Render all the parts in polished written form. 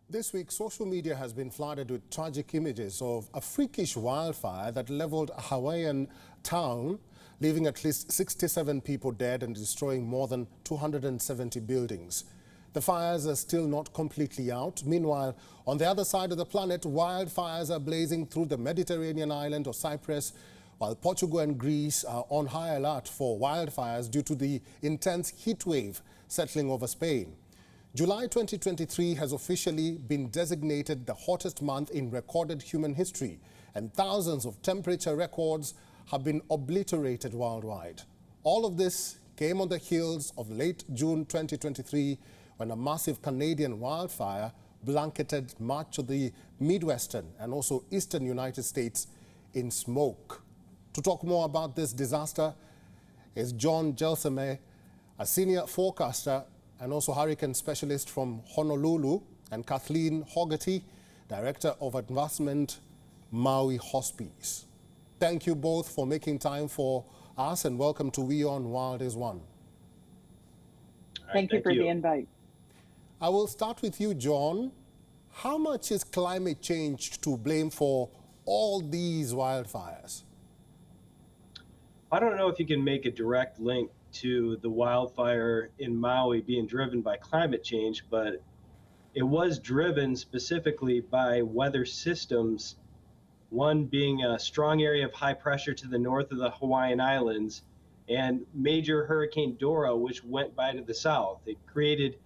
This week, social media has been flooded with tragic images of a freakish wildfire that leveled a Hawaiian town, leaving at least 67 people dead and destroying more than 270 buildings. The fires are still not completely out. Meanwhile, on the other side of the planet, wildfires are blazing through the Mediterranean island of Cyprus, while Portugal and Greece are on high alert for wildfires due to the intense heat wave settling over Spain. July 2023 has officially been designated the hottest month in recorded human history, and thousands of temperature records have been obliterated worldwide. All of this came on the heels of late June 2023, when a massive Canadian wildfire blanketed much of the Midwestern and also Eastern United States in smoke. To talk more about this disaster is Jon Jelsema, a senior forecaster and also hurricane specialist from Honolulu, and Kathleen Hogarty, Director of Advancement, Maui Hospice. Thank you both for making time for us, and welcome to WION World is One. Thank you for the invite. I will start with you, Jon. How much is climate change to blame for all these wildfires? I don't know if you can make a direct link to the wildfire in Maui being driven by climate change, but it was driven specifically by weather systems, one being a strong area of high pressure to the north of the Hawaiian Islands and major Hurricane Dora, which went by to the south. It created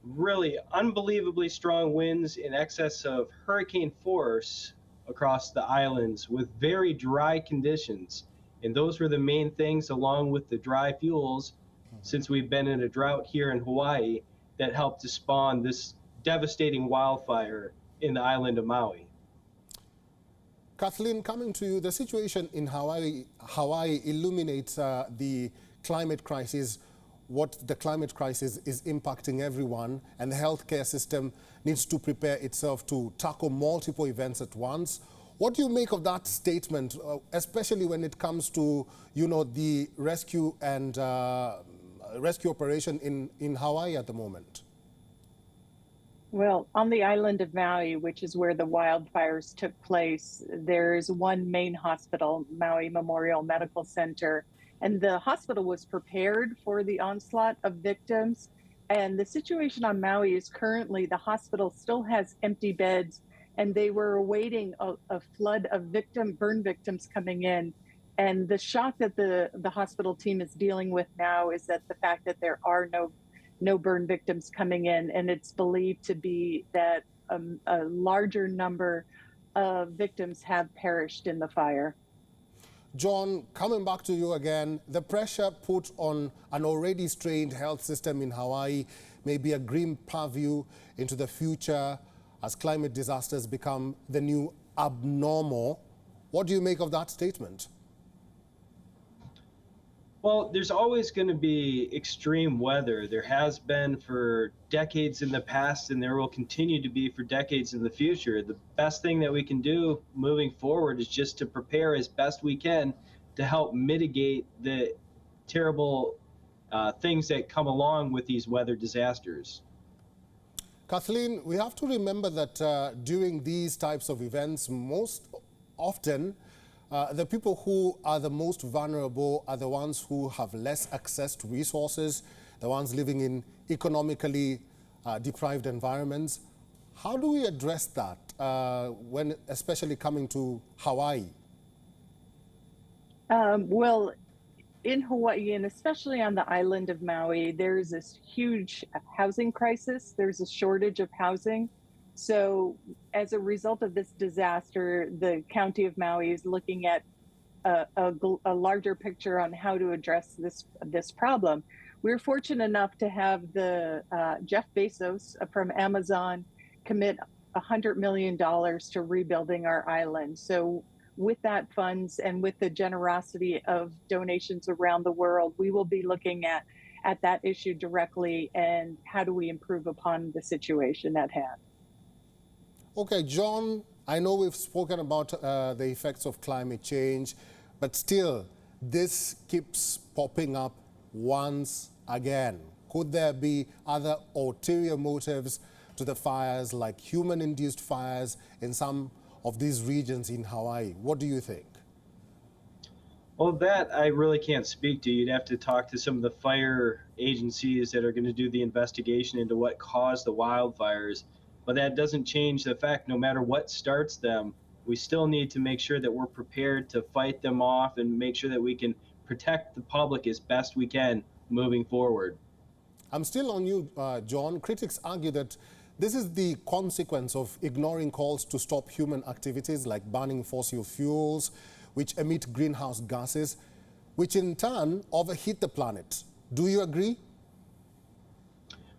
really unbelievably strong winds in excess of hurricane force across the islands with very dry conditions. And those were the main things, along with the dry fuels, since we've been in a drought here in Hawaii, that helped to spawn this devastating wildfire in the island of Maui. Kathleen, coming to you, the situation in Hawaii illuminates the climate crisis, what the climate crisis is impacting everyone, and the healthcare system needs to prepare itself to tackle multiple events at once. What do you make of that statement, especially when it comes to, the rescue and rescue operation in Hawaii at the moment? Well, on the island of Maui, which is where the wildfires took place, there's one main hospital, Maui Memorial Medical Center, and the hospital was prepared for the onslaught of victims. And the situation on Maui is currently the hospital still has empty beds, and they were awaiting a flood of burn victims coming in. And the shock that the hospital team is dealing with now is that the fact that there are no burn victims coming in, and it's believed to be that a larger number of victims have perished in the fire. Jon, coming back to you again, the pressure put on an already strained health system in Hawaii may be a grim purview into the future as climate disasters become the new abnormal. What do you make of that statement? Well, there's always going to be extreme weather. There has been for decades in the past, and there will continue to be for decades in the future. The best thing that we can do moving forward is just to prepare as best we can to help mitigate the terrible things that come along with these weather disasters. Kathleen, we have to remember that during these types of events, most often, the people who are the most vulnerable are the ones who have less access to resources, the ones living in economically deprived environments. How do we address that when especially coming to Hawaii? Well, in Hawaii, and especially on the island of Maui, there's this huge housing crisis. There's a shortage of housing. So as a result of this disaster, the county of Maui is looking at a larger picture on how to address this problem. We're fortunate enough to have the Jeff Bezos from Amazon commit $100 million to rebuilding our island. So with that funds and with the generosity of donations around the world, we will be looking at that issue directly and how do we improve upon the situation at hand. Okay, Jon, I know we've spoken about the effects of climate change, but still, this keeps popping up once again. Could there be other ulterior motives to the fires like human-induced fires in some of these regions in Hawaii. What do you think? Well, that I really can't speak to. You'd have to talk to some of the fire agencies that are going to do the investigation into what caused the wildfires. But that doesn't change the fact, no matter what starts them, we still need to make sure that we're prepared to fight them off and make sure that we can protect the public as best we can moving forward. I'm still on you, Jon. Critics argue that this is the consequence of ignoring calls to stop human activities like burning fossil fuels, which emit greenhouse gases, which in turn overheat the planet. Do you agree?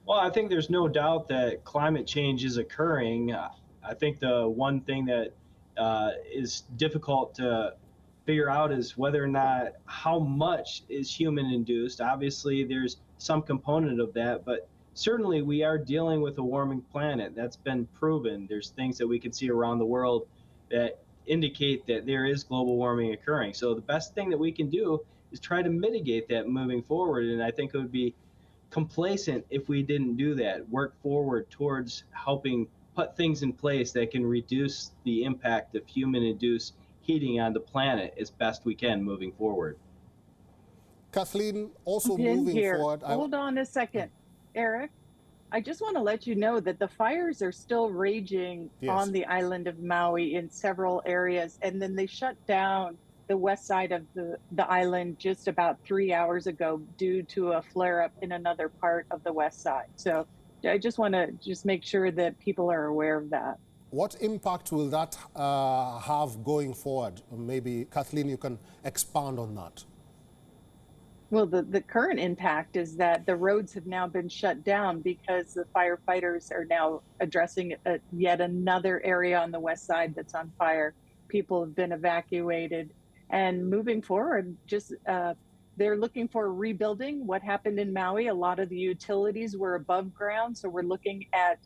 Well, I think there's no doubt that climate change is occurring. I think the one thing that is difficult to figure out is whether or not how much is human induced. Obviously, there's some component of that, but certainly we are dealing with a warming planet. That's been proven. There's things that we can see around the world that indicate that there is global warming occurring. So the best thing that we can do is try to mitigate that moving forward. And I think it would be complacent if we didn't do that, work forward towards helping put things in place that can reduce the impact of human-induced heating on the planet as best we can moving forward. Kathleen, also In moving here. forward. Hold on a second, Eric. I just want to let you know that the fires are still raging on the island of Maui in several areas, and then they shut down the west side of the island just about 3 hours ago due to a flare-up in another part of the west side. So I just want to make sure that people are aware of that. What impact will that have going forward? Maybe, Kathleen, you can expound on that. Well, the current impact is that the roads have now been shut down because the firefighters are now addressing yet another area on the west side that's on fire. People have been evacuated. And moving forward, they're looking for rebuilding. What happened in Maui, a lot of the utilities were above ground. So we're looking at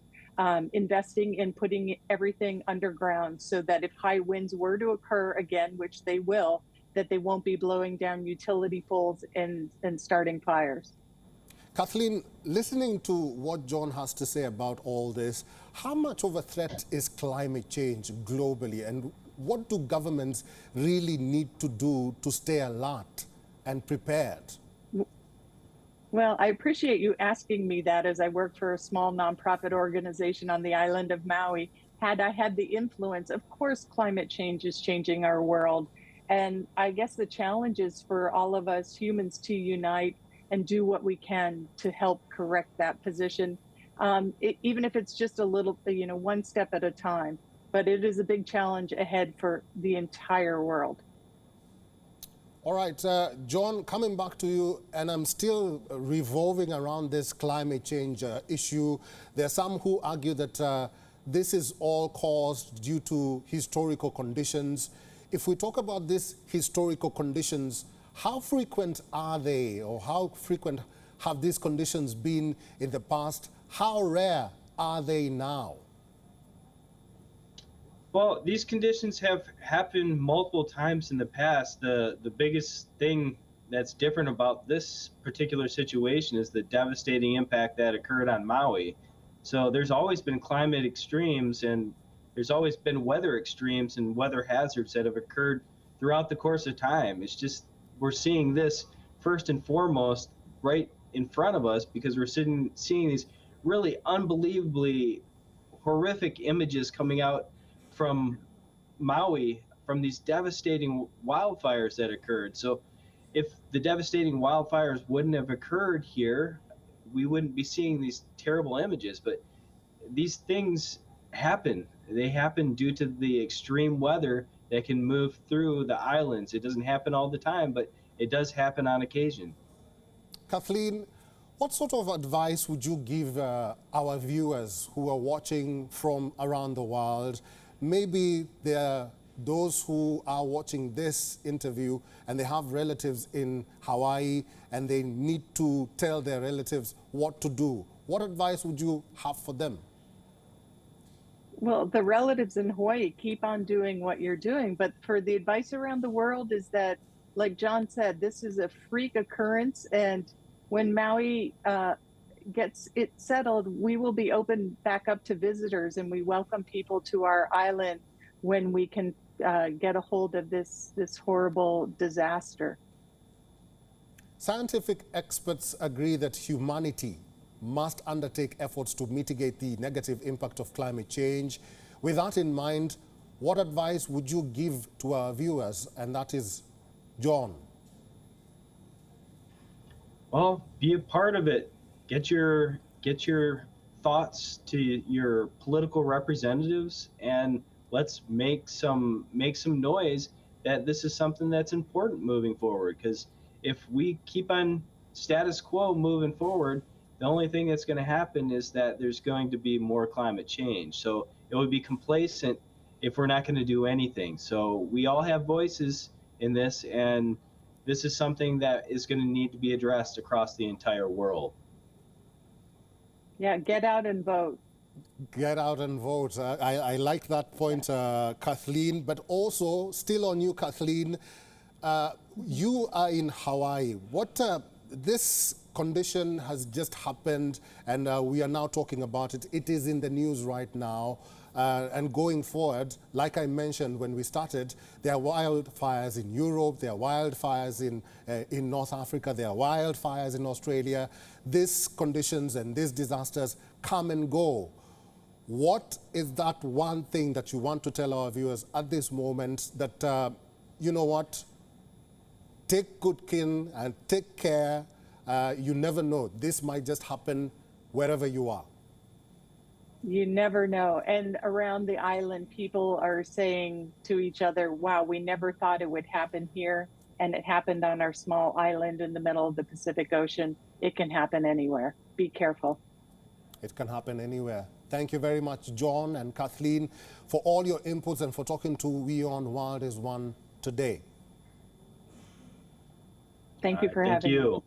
investing in putting everything underground so that if high winds were to occur again, which they will, that they won't be blowing down utility poles and starting fires. Kathleen, listening to what Jon has to say about all this, how much of a threat is climate change globally, and what do governments really need to do to stay alert and prepared? Well, I appreciate you asking me that, as I work for a small nonprofit organization on the island of Maui. Had I had the influence, of course, climate change is changing our world. And I guess the challenge is for all of us humans to unite and do what we can to help correct that position, even if it's just a little, one step at a time. But it is a big challenge ahead for the entire world. All right, Jon, coming back to you, and I'm still revolving around this climate change issue. There are some who argue that this is all caused due to historical conditions. If we talk about these historical conditions, how frequent are they, or how frequent have these conditions been in the past? How rare are they now? Well, these conditions have happened multiple times in the past. The biggest thing that's different about this particular situation is the devastating impact that occurred on Maui. So there's always been climate extremes, and there's always been weather extremes and weather hazards that have occurred throughout the course of time. It's just we're seeing this first and foremost right in front of us because we're seeing these really unbelievably horrific images coming out from Maui from these devastating wildfires that occurred. So if the devastating wildfires wouldn't have occurred here, we wouldn't be seeing these terrible images. But these things happen. They happen due to the extreme weather that can move through the islands. It doesn't happen all the time, but it does happen on occasion. Kathleen, what sort of advice would you give our viewers who are watching from around the world? Maybe there are those who are watching this interview and they have relatives in Hawaii and they need to tell their relatives what to do. What advice would you have for them? Well, the relatives in Hawaii, keep on doing what you're doing. But for the advice around the world is that, like Jon said, this is a freak occurrence. And when Maui, gets it settled, we will be open back up to visitors, and we welcome people to our island when we can get a hold of this horrible disaster. Scientific experts agree that humanity must undertake efforts to mitigate the negative impact of climate change. With that in mind, what advice would you give to our viewers? And that is Jon. Well, be a part of it. Get your thoughts to your political representatives, and let's make some noise that this is something that's important moving forward. Because if we keep on status quo moving forward, the only thing that's going to happen is that there's going to be more climate change. So it would be complacent if we're not going to do anything. So we all have voices in this, and this is something that is going to need to be addressed across the entire world. Yeah, get out and vote. Get out and vote. I like that point, Kathleen, but also still on you, Kathleen. You are in Hawaii. This condition has just happened, and we are now talking about it. It is in the news right now. And going forward, like I mentioned when we started, there are wildfires in Europe, there are wildfires in North Africa, there are wildfires in Australia. These conditions and these disasters come and go. What is that one thing that you want to tell our viewers at this moment that, you know what, take good care and take care. You never know. This might just happen wherever you are. You never know. And around the island, people are saying to each other, wow, we never thought it would happen here. And it happened on our small island in the middle of the Pacific Ocean. It can happen anywhere. Be careful. It can happen anywhere. Thank you very much, Jon and Kathleen, for all your inputs and for talking to WION World is One today. Thank you for having me. Thank you.